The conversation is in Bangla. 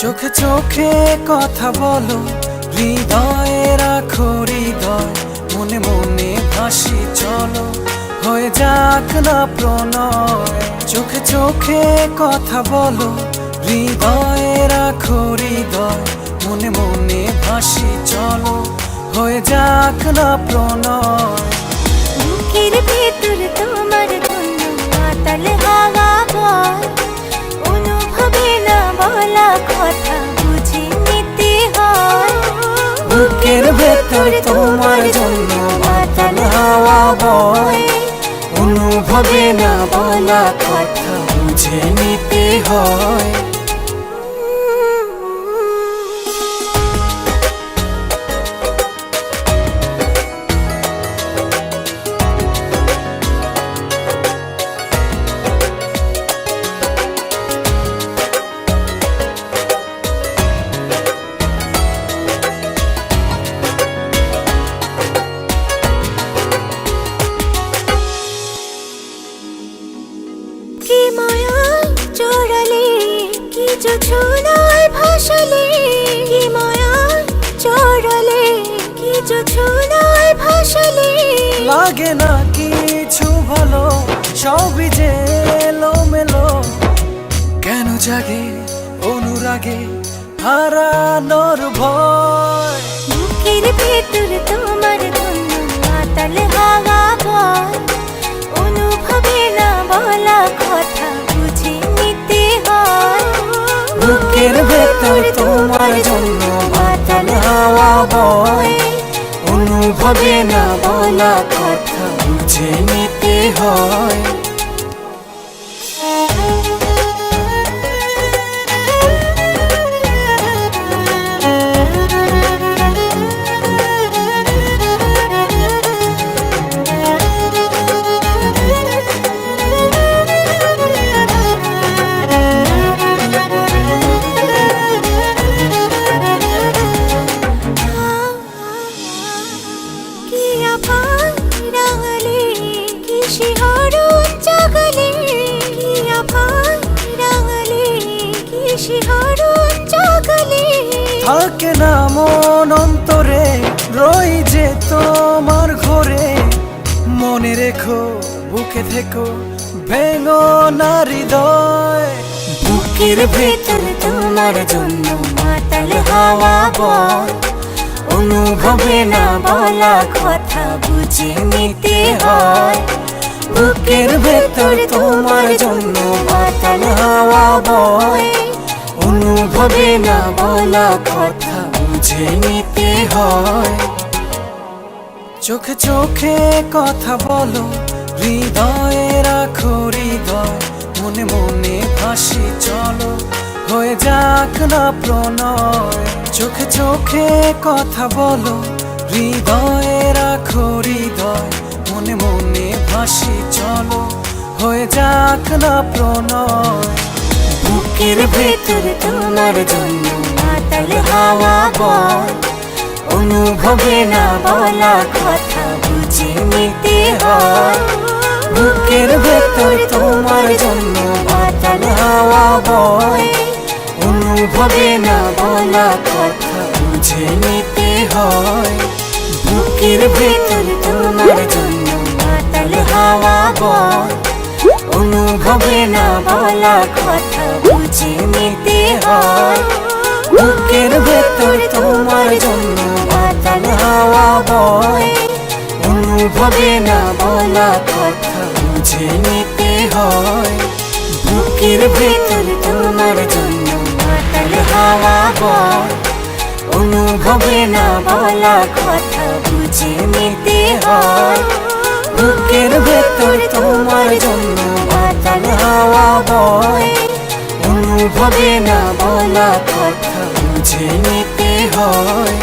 চোখে চোখে কথা বলো, হৃদয়ে রাখো হৃদয়, মনে মনে ভাসি চলো, হয়ে যাক না প্রণয়। চোখে চোখে কথা বলো, হৃদয়ে রাখো হৃদয়, মনে মনে ভাসি চলো, হয়ে যাক না প্রণয়। বুকের ভেতর তোমার জন্য মাতাল হাওয়া বয়, অনুভবে না বলা কথা বুঝে নিতে হয়। বুকের ভেতর তোমার জন্য মাতাল হাওয়া বয়, অনুভবে না বলা কথা বুঝে নিতে হয়। কি মায়ায় চড়ালে, কি জোছনায় ভাসালে, কি মায়ায় চড়ালে, কি জোছনায় ভাসালে। লাগে না কিছু ভালো, সবই যে এলোমেলো, কেন জাগে অনুরাগে হারানোর ভয়। বুকের ভেতর তোমার জন্য মাতাল হাওয়া বয়, অনুভবে না বলা কথা বুঝে নিতে হয়। বুকের ভেতর তোমার জন্য মাতাল হাওয়া বয়, অনুভবে না বলা কথা বুঝে নিতে হয়। কি আভার রাঙালে, কি শিহরণ জাগালে, কি আভার রাঙালে, কি শিহরণ জাগালে। থাকে না মন অন্তরে, রই যে তোমার ঘরে, মনে রেখো বুকে থেকো, ভেঙো না হৃদয়। বুকের ভেতর তোমার জন্য মাতাল হাওয়া বয়, অনুভবে না বলা কথা বুঝে নিতে হয়। বুকের ভেতর তোমার জন্য মাতাল হাওয়া বয়, অনুভবে না বলা কথা বুঝে নিতে হয়। চোখে চোখে কথা বলো, হৃদয়ে রাখো হৃদয়, মনে মনে ভাসি চলো, হয়ে যাক না প্রণয়। চোখে চোখে কথা বলো, হৃদয়ে রাখো হৃদয়, মনে মনে ভাসি চলো, হয়ে যাক না প্রণয়। বুকের ভেতর তোমার জন্য মাতাল হাওয়া বয়, অনুভবে না বলা কথা বুঝে নিতে হয়। বুকের ভেতর তোমার জন্য মাতাল হাওয়া বয়, অনুভবে না বলা কথা বুঝে নিতে হয়। বুকের ভেতর তোমার জন্য মাতাল হাওয়া বয়, অনুভবে না বলা কথা বুঝে নিতে হয়। বুকের ভেতর তোমার জন্য মাতাল হাওয়া বয়, অনুভবে না বলা কথা বুঝে নিতে হয়। বুকের ভেতর তোমার জন্য মাতাল হাওয়া বয়, অনুভবে না বলা কথা বুঝে নিতে হয়। বুকের ভেতর তোমার জন্য মাতাল হাওয়া বয়, অনুভবে না বলা কথা বুঝে নিতে হয়।